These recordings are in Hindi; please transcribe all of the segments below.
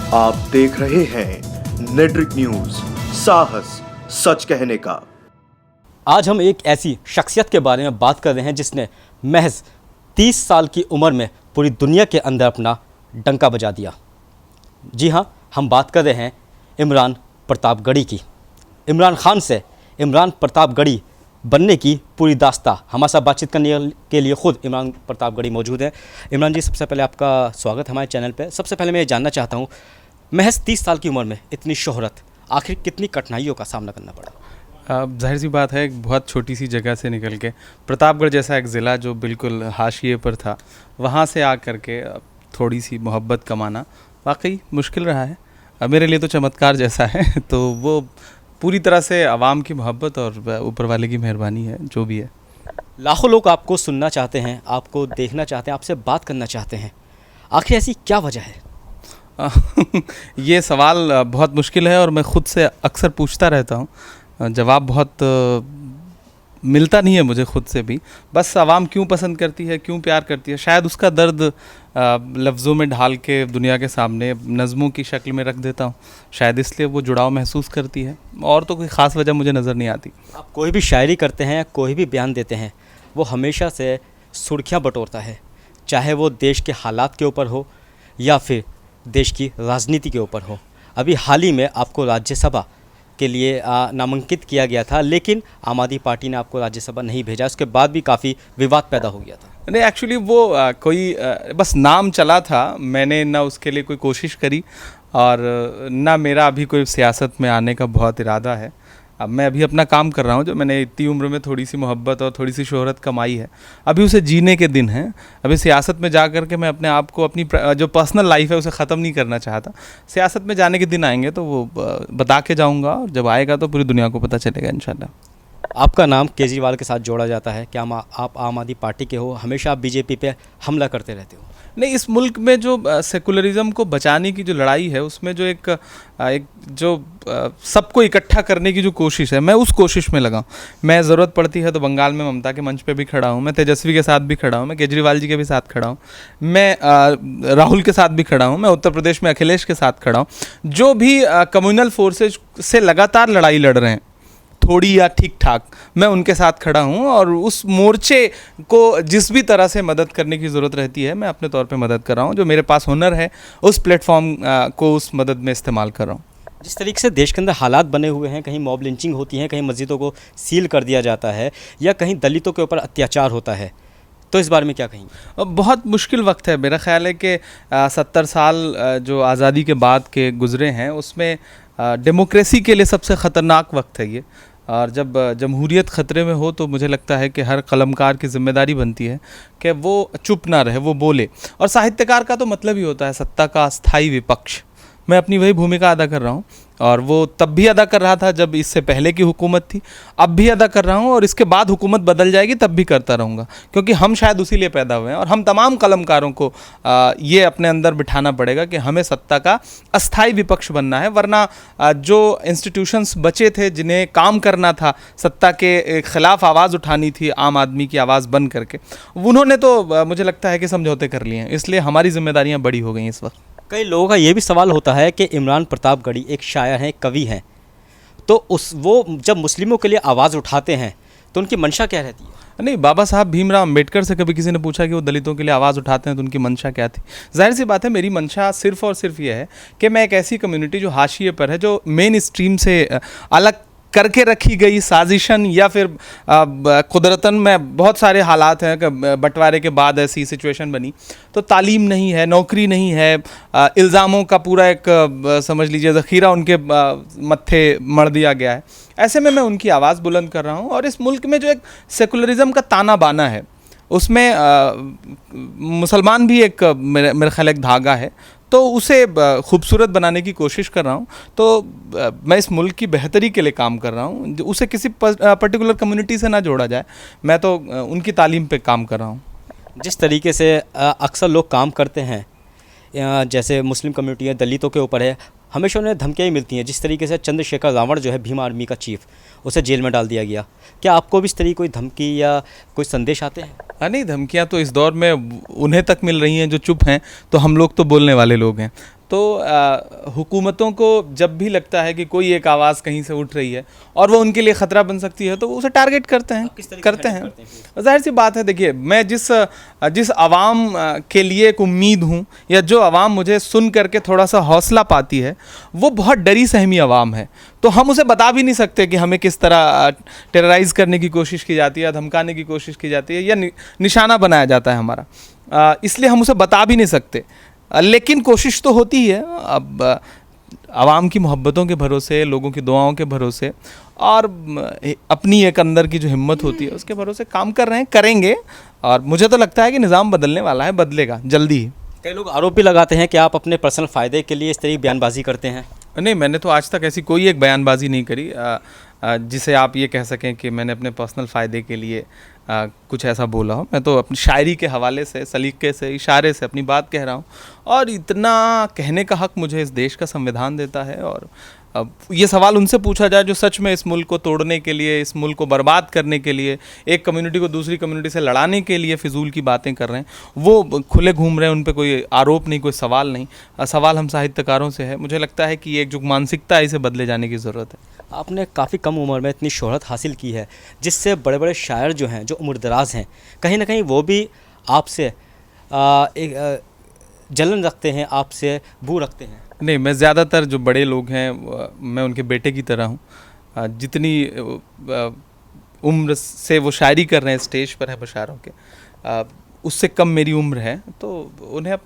आप देख रहे हैं नेट्रिक न्यूज, साहस सच कहने का। आज हम एक ऐसी शख्सियत के बारे में बात कर रहे हैं जिसने महज 30 साल की उम्र में पूरी दुनिया के अंदर अपना डंका बजा दिया। जी हाँ, हम बात कर रहे हैं इमरान प्रतापगढ़ी की। इमरान खान से इमरान प्रतापगढ़ी बनने की पूरी दास्ता हमारे साथ बातचीत करने के लिए खुद इमरान प्रतापगढ़ी मौजूद है। इमरान जी, सबसे पहले आपका स्वागत हमारे चैनल पे। सबसे पहले मैं ये जानना चाहता हूँ, महज 30 साल की उम्र में इतनी शोहरत, आखिर कितनी कठिनाइयों का सामना करना पड़ा? जाहिर सी बात है, एक बहुत छोटी सी जगह से निकल के प्रतापगढ़ जैसा एक ज़िला जो बिल्कुल हाशिए पर था, वहाँ से आ कर के थोड़ी सी मोहब्बत कमाना वाकई मुश्किल रहा है। मेरे लिए तो चमत्कार जैसा है। तो वो पूरी तरह से आवाम की मोहब्बत और ऊपर वाले की मेहरबानी है, जो भी है। लाखों लोग आपको सुनना चाहते हैं, आपको देखना चाहते हैं, आपसे बात करना चाहते हैं, आखिर ऐसी क्या वजह है? ये सवाल बहुत मुश्किल है और मैं ख़ुद से अक्सर पूछता रहता हूँ। जवाब बहुत मिलता नहीं है मुझे खुद से भी। बस आवाम क्यों पसंद करती है, क्यों प्यार करती है, शायद उसका दर्द लफ्ज़ों में ढाल के दुनिया के सामने नज़मों की शक्ल में रख देता हूँ। शायद इसलिए वो जुड़ाव महसूस करती है, और तो कोई ख़ास वजह मुझे नज़र नहीं आती। आप कोई भी शायरी करते हैं, कोई भी बयान देते हैं, वो हमेशा से सुर्खियाँ बटोरता है, चाहे वो देश के हालात के ऊपर हो या फिर देश की राजनीति के ऊपर हो। अभी हाल ही में आपको राज्यसभा के लिए नामांकित किया गया था, लेकिन आम आदमी पार्टी ने आपको राज्यसभा नहीं भेजा। उसके बाद भी काफ़ी विवाद पैदा हो गया था। नहीं, एक्चुअली वो कोई बस नाम चला था। मैंने ना उसके लिए कोई कोशिश करी और ना मेरा अभी कोई सियासत में आने का बहुत इरादा है। अब मैं अभी अपना काम कर रहा हूँ, जो मैंने इतनी उम्र में थोड़ी सी मोहब्बत और थोड़ी सी शोहरत कमाई है, अभी उसे जीने के दिन हैं। अभी सियासत में जा कर के मैं अपने आप को, अपनी जो पर्सनल लाइफ है उसे ख़त्म नहीं करना चाहता। सियासत में जाने के दिन आएंगे तो वो बता के जाऊँगा, और जब आएगा तो पूरी दुनिया को पता चलेगा इंशाल्लाह। आपका नाम केजरीवाल के साथ जोड़ा जाता है, क्या आप आम आदमी पार्टी के हो? हमेशा आप बीजेपी पे हमला करते रहते हो। नहीं, इस मुल्क में जो सेकुलरिज्म को बचाने की जो लड़ाई है, उसमें जो एक सबको इकट्ठा करने की जो कोशिश है, मैं उस कोशिश में लगा। मैं ज़रूरत पड़ती है तो बंगाल में ममता के मंच पे भी खड़ा हूँ, मैं तेजस्वी के साथ भी खड़ा हूँ, मैं केजरीवाल जी के भी साथ खड़ा हूँ, मैं राहुल के साथ भी खड़ा हूँ, मैं उत्तर प्रदेश में अखिलेश के साथ खड़ा हूँ। जो भी कम्युनल फोर्सेज से लगातार लड़ाई लड़ रहे हैं, थोड़ी या ठीक ठाक, मैं उनके साथ खड़ा हूं, और उस मोर्चे को जिस भी तरह से मदद करने की ज़रूरत रहती है, मैं अपने तौर पे मदद कर रहा हूं। जो मेरे पास हुनर है, उस प्लेटफॉर्म को उस मदद में इस्तेमाल कर रहा हूं। जिस तरीके से देश के अंदर हालात बने हुए हैं, कहीं मॉब लिंचिंग होती है, कहीं मस्जिदों को सील कर दिया जाता है, या कहीं दलितों के ऊपर अत्याचार होता है, तो इस बारे में क्या कहेंगे? बहुत मुश्किल वक्त है। मेरा ख्याल है कि 70 साल जो आज़ादी के बाद के गुज़रे हैं, उसमें डेमोक्रेसी के लिए सबसे ख़तरनाक वक्त है ये। और जब जमहूरियत ख़तरे में हो तो मुझे लगता है कि हर कलमकार की ज़िम्मेदारी बनती है कि वो चुप ना रहे, वो बोले। और साहित्यकार का तो मतलब ही होता है सत्ता का अस्थायी विपक्ष। मैं अपनी वही भूमिका अदा कर रहा हूँ, और वो तब भी अदा कर रहा था जब इससे पहले की हुकूमत थी, अब भी अदा कर रहा हूँ, और इसके बाद हुकूमत बदल जाएगी तब भी करता रहूँगा, क्योंकि हम शायद उसी लिए पैदा हुए हैं। और हम तमाम कलमकारों को ये अपने अंदर बिठाना पड़ेगा कि हमें सत्ता का अस्थायी विपक्ष बनना है, वरना जो इंस्टीट्यूशंस बचे थे, जिन्हें काम करना था, सत्ता के ख़िलाफ़ आवाज़ उठानी थी, आम आदमी की आवाज़ बन करके, उन्होंने तो मुझे लगता है कि समझौते कर लिए हैं। इसलिए हमारी जिम्मेदारियाँ बड़ी हो गई इस वक्त। कई लोगों का ये भी सवाल होता है कि इमरान प्रतापगढ़ी एक शायर हैं, कवि हैं, तो वो जब मुस्लिमों के लिए आवाज़ उठाते हैं तो उनकी मंशा क्या रहती है? नहीं, बाबा साहब भीमराव अम्बेडकर से कभी किसी ने पूछा कि वो दलितों के लिए आवाज़ उठाते हैं तो उनकी मंशा क्या थी? जाहिर सी बात है, मेरी मंशा सिर्फ़ और सिर्फ ये है कि मैं एक ऐसी कम्युनिटी जो हाशिए पर है, जो मेन स्ट्रीम से अलग करके रखी गई साजिशन, या फिर कुदरतन में बहुत सारे हालात हैं कि बंटवारे के बाद ऐसी सिचुएशन बनी, तो तालीम नहीं है, नौकरी नहीं है, इल्ज़ामों का पूरा एक समझ लीजिए ज़ख़ीरा उनके मत्थे मढ़ दिया गया है। ऐसे में मैं उनकी आवाज़ बुलंद कर रहा हूँ। और इस मुल्क में जो एक सेकुलरिज़म का ताना बाना है, उसमें मुसलमान भी एक मेरे ख्याल एक धागा है, तो उसे खूबसूरत बनाने की कोशिश कर रहा हूँ। तो मैं इस मुल्क की बेहतरी के लिए काम कर रहा हूँ, उसे किसी पर्टिकुलर कम्युनिटी से ना जोड़ा जाए। मैं तो उनकी तालीम पे काम कर रहा हूँ। जिस तरीके से अक्सर लोग काम करते हैं, जैसे मुस्लिम कम्युनिटी है, दलितों के ऊपर है, हमेशा उन्हें धमकियाँ ही मिलती हैं। जिस तरीके से चंद्रशेखर रावण जो है भीम आर्मी का चीफ, उसे जेल में डाल दिया गया। क्या आपको भी इस तरीके कोई धमकी या कोई संदेश आते हैं? नहीं, धमकियाँ तो इस दौर में उन्हें तक मिल रही हैं जो चुप हैं, तो हम लोग तो बोलने वाले लोग हैं। तो हुकूमतों को जब भी लगता है कि कोई एक आवाज़ कहीं से उठ रही है और वो उनके लिए ख़तरा बन सकती है तो वो उसे टारगेट करते हैं। ज़ाहिर सी बात है, देखिए मैं जिस आवाम के लिए एक उम्मीद हूँ या जो आवाम मुझे सुन करके थोड़ा सा हौसला पाती है वो बहुत डरी सहमी आवाम है। तो हम उसे बता भी नहीं सकते कि हमें किस तरह टेरराइज़ करने की कोशिश की जाती है, धमकाने की कोशिश की जाती है या निशाना बनाया जाता है हमारा, इसलिए हम उसे बता भी नहीं सकते। लेकिन कोशिश तो होती ही है। अब आवाम की मोहब्बतों के भरोसे, लोगों की दुआओं के भरोसे और अपनी एक अंदर की जो हिम्मत होती है उसके भरोसे काम कर रहे हैं, करेंगे। और मुझे तो लगता है कि निज़ाम बदलने वाला है, बदलेगा जल्दी ही। कई लोग आरोप भी लगाते हैं कि आप अपने पर्सनल फ़ायदे के लिए इस तरह की बयानबाजी करते हैं। नहीं, मैंने तो आज तक ऐसी कोई एक बयानबाजी नहीं करी जिसे आप ये कह सकें कि मैंने अपने पर्सनल फ़ायदे के लिए कुछ ऐसा बोला हो। मैं तो अपनी शायरी के हवाले से, सलीके से, इशारे से अपनी बात कह रहा हूँ और इतना कहने का हक़ मुझे इस देश का संविधान देता है। और अब ये सवाल उनसे पूछा जाए जो सच में इस मुल्क को तोड़ने के लिए, इस मुल्क को बर्बाद करने के लिए, एक कम्युनिटी को दूसरी कम्युनिटी से लड़ाने के लिए फिजूल की बातें कर रहे हैं, वो खुले घूम रहे हैं, उन पे कोई आरोप नहीं, कोई सवाल नहीं। सवाल हम साहित्यकारों से है। मुझे लगता है कि एक जो मानसिकता है इसे बदले जाने की ज़रूरत है। आपने काफ़ी कम उम्र में इतनी शोहरत हासिल की है जिससे बड़े बड़े शायर जो हैं, जो उम्रदराज हैं, कहीं ना कहीं वो भी आपसे एक जलन रखते हैं, आपसे बू रखते हैं। नहीं, मैं ज़्यादातर जो बड़े लोग हैं मैं उनके बेटे की तरह हूँ। जितनी उम्र से वो शायरी कर रहे हैं, स्टेज पर है बशारों के, उससे कम मेरी उम्र है। तो उन्हें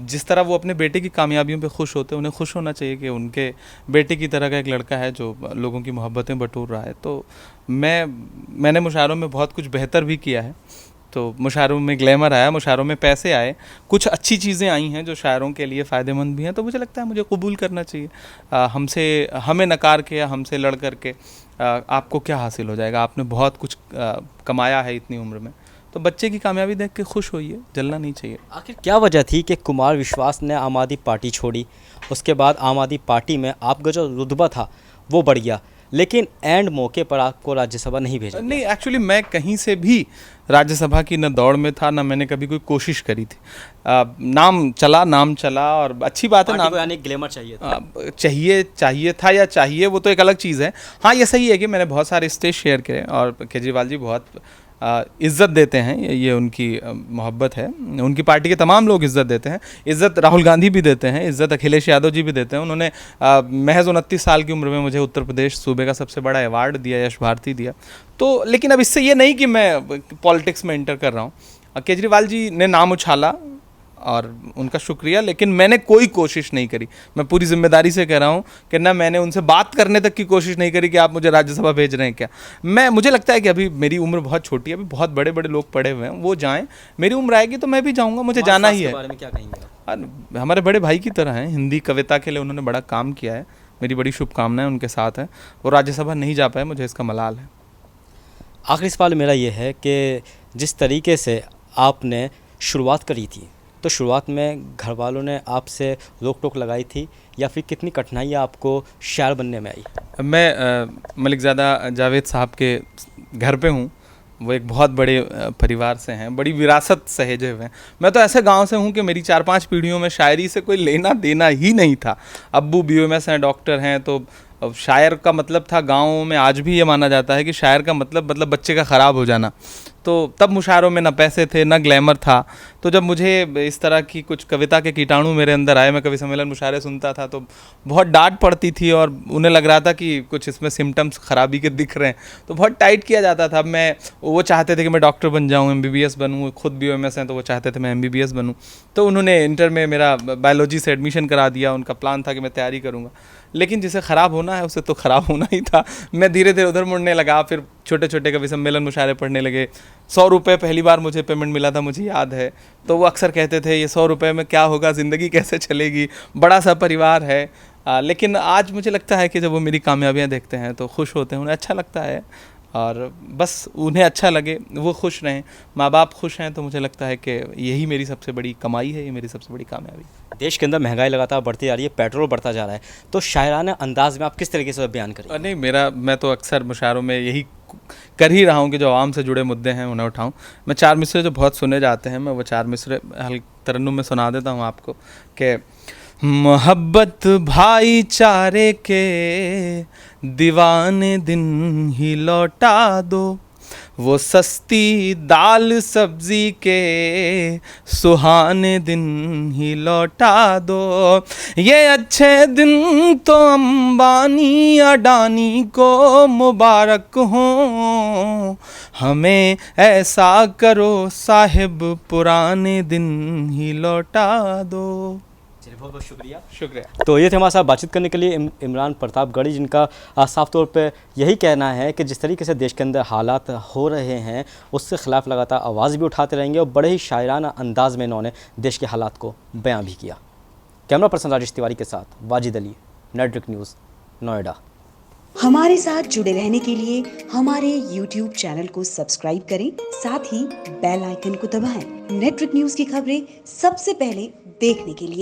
जिस तरह वो अपने बेटे की कामयाबियों पे खुश होते हैं, उन्हें खुश होना चाहिए कि उनके बेटे की तरह का एक लड़का है जो लोगों की मोहब्बतें बटोर रहा है। तो मैंने मुशायरों में बहुत कुछ बेहतर भी किया है। तो मुशायरों में ग्लैमर आया, मुशायरों में पैसे आए, कुछ अच्छी चीज़ें आई हैं जो शायरों के लिए फ़ायदेमंद भी हैं। तो मुझे लगता है मुझे कबूल करना चाहिए। हमें नकार के या हमसे लड़ करके आपको क्या हासिल हो जाएगा? आपने बहुत कुछ कमाया है इतनी उम्र में, तो बच्चे की कामयाबी देख के खुश होइए, जलना नहीं चाहिए। आखिर क्या वजह थी कि कुमार विश्वास ने आम आदमी पार्टी छोड़ी, उसके बाद आम आदमी पार्टी में आपका जो रुतबा था वो बढ़ गया, लेकिन एंड मौके पर आपको राज्यसभा नहीं भेजा? नहीं, एक्चुअली मैं कहीं से भी राज्यसभा की न दौड़ में था, न मैंने कभी कोई कोशिश करी थी। नाम चला और अच्छी बात है। नाम यानी ग्लैमर चाहिए था। चाहिए था या चाहिए, वो तो एक अलग चीज़ है। हाँ, ये सही है कि मैंने बहुत सारे स्टेज शेयर करे और केजरीवाल जी बहुत इज़्ज़त देते हैं, ये उनकी मोहब्बत है। उनकी पार्टी के तमाम लोग इज़्ज़त देते हैं। इज़्ज़त राहुल गांधी भी देते हैं, इज़्ज़त अखिलेश यादव जी भी देते हैं। उन्होंने महज 29 साल की उम्र में मुझे उत्तर प्रदेश सूबे का सबसे बड़ा अवार्ड दिया, यश भारती दिया। तो लेकिन अब इससे ये नहीं कि मैं पॉलिटिक्स में एंटर कर रहा हूँ। केजरीवाल जी ने नाम उछाला और उनका शुक्रिया, लेकिन मैंने कोई कोशिश नहीं करी। मैं पूरी जिम्मेदारी से कह रहा हूँ कि ना मैंने उनसे बात करने तक की कोशिश नहीं करी कि आप मुझे राज्यसभा भेज रहे हैं क्या। मुझे लगता है कि अभी मेरी उम्र बहुत छोटी है, अभी बहुत बड़े बड़े लोग पढ़े हुए हैं, वो जाएं। मेरी उम्र आएगी तो मैं भी जाऊँगा, मुझे जाना ही है। बारे में क्या कहेंगे? हमारे बड़े भाई की तरह हैं, हिंदी कविता के लिए उन्होंने बड़ा काम किया है। मेरी बड़ी शुभकामनाएं उनके साथ हैं। वो राज्यसभा नहीं जा पाए, मुझे इसका मलाल है। आखिरी सवाल मेरा ये है कि जिस तरीके से आपने शुरुआत करी थी, तो शुरुआत में घर वालों ने आपसे रोक टोक लगाई थी या फिर कितनी कठिनाइयाँ आपको शायर बनने में आई? मैं मलिकज़ादा जावेद साहब के घर पे हूँ। वो एक बहुत बड़े परिवार से हैं, बड़ी विरासत सहेजे हुए हैं। मैं तो ऐसे गांव से हूँ कि मेरी 4-5 पीढ़ियों में शायरी से कोई लेना देना ही नहीं था। अब्बू BOMS हैं, डॉक्टर हैं। तो अब शायर का मतलब था, गाँव में आज भी ये माना जाता है कि शायर का मतलब बच्चे का ख़राब हो जाना। तो तब मुशायरों में ना पैसे थे, ना ग्लैमर था। तो जब मुझे इस तरह की कुछ कविता के कीटाणु मेरे अंदर आए, मैं कवि सम्मेलन मुशायरे सुनता था तो बहुत डांट पड़ती थी और उन्हें लग रहा था कि कुछ इसमें सिम्टम्स खराबी के दिख रहे हैं, तो बहुत टाइट किया जाता था। वो चाहते थे कि मैं डॉक्टर बन जाऊँ, MBBS बनूँ। खुद BOMS हैं तो वो चाहते थे मैं MBBS बनूँ। तो उन्होंने इंटर में मेरा बायोलॉजी से एडमिशन करा दिया। उनका प्लान था कि मैं तैयारी करूँगा, लेकिन जिसे ख़राब होना है उसे तो ख़राब होना ही था। मैं धीरे धीरे उधर मुड़ने लगा, फिर छोटे छोटे कवि सम्मेलन मुशायरे पढ़ने लगे। 100 रुपये पहली बार मुझे पेमेंट मिला था, मुझे याद है। तो वो अक्सर कहते थे ये 100 रुपये में क्या होगा, ज़िंदगी कैसे चलेगी, बड़ा सा परिवार है। लेकिन आज मुझे लगता है कि जब वो मेरी कामयाबियाँ देखते हैं तो खुश होते हैं, उन्हें अच्छा लगता है। और बस उन्हें अच्छा लगे, वो खुश रहें, माँ बाप खुश हैं, तो मुझे लगता है कि यही मेरी सबसे बड़ी कमाई है, ये मेरी सबसे बड़ी कामयाबी। देश के अंदर महंगाई लगातार बढ़ती जा रही है, पेट्रोल बढ़ता जा रहा है, तो शायराना अंदाज में आप किस तरीके से बयान करें? नहीं, मैं तो अक्सर मुशायरों में यही कर ही रहा हूँ कि जो आवाम से जुड़े मुद्दे हैं उन्हें उठाऊँ। मैं 4 मिसरे जो बहुत सुने जाते हैं, मैं वो 4 मिसरे तरन्नुम में सुना देता हूँ आपको कि मोहब्बत भाईचारे के दीवाने दिन ही लौटा दो, वो सस्ती दाल सब्जी के सुहाने दिन ही लौटा दो। ये अच्छे दिन तो अंबानी अडानी को मुबारक हो, हमें ऐसा करो साहिब पुराने दिन ही लौटा दो। चलिए, बहुत बहुत शुक्रिया। शुक्रिया। तो ये थे हमारे साथ बातचीत करने के लिए इमरान प्रतापगढ़ी, जिनका साफ तौर पे यही कहना है कि जिस तरीके से देश के अंदर हालात हो रहे हैं उसके ख़िलाफ़ लगातार आवाज़ भी उठाते रहेंगे और बड़े ही शायराना अंदाज में इन्होंने देश के हालात को बयां भी किया। कैमरा पर्सन राजेश तिवारी के साथ वाजिद अली, नेटवर्क न्यूज़, नोएडा। हमारे साथ जुड़े रहने के लिए हमारे YouTube चैनल को सब्सक्राइब करें, साथ ही बेल आइकन को दबाएं। नेटवर्क न्यूज़ की खबरें सबसे पहले देखने के लिए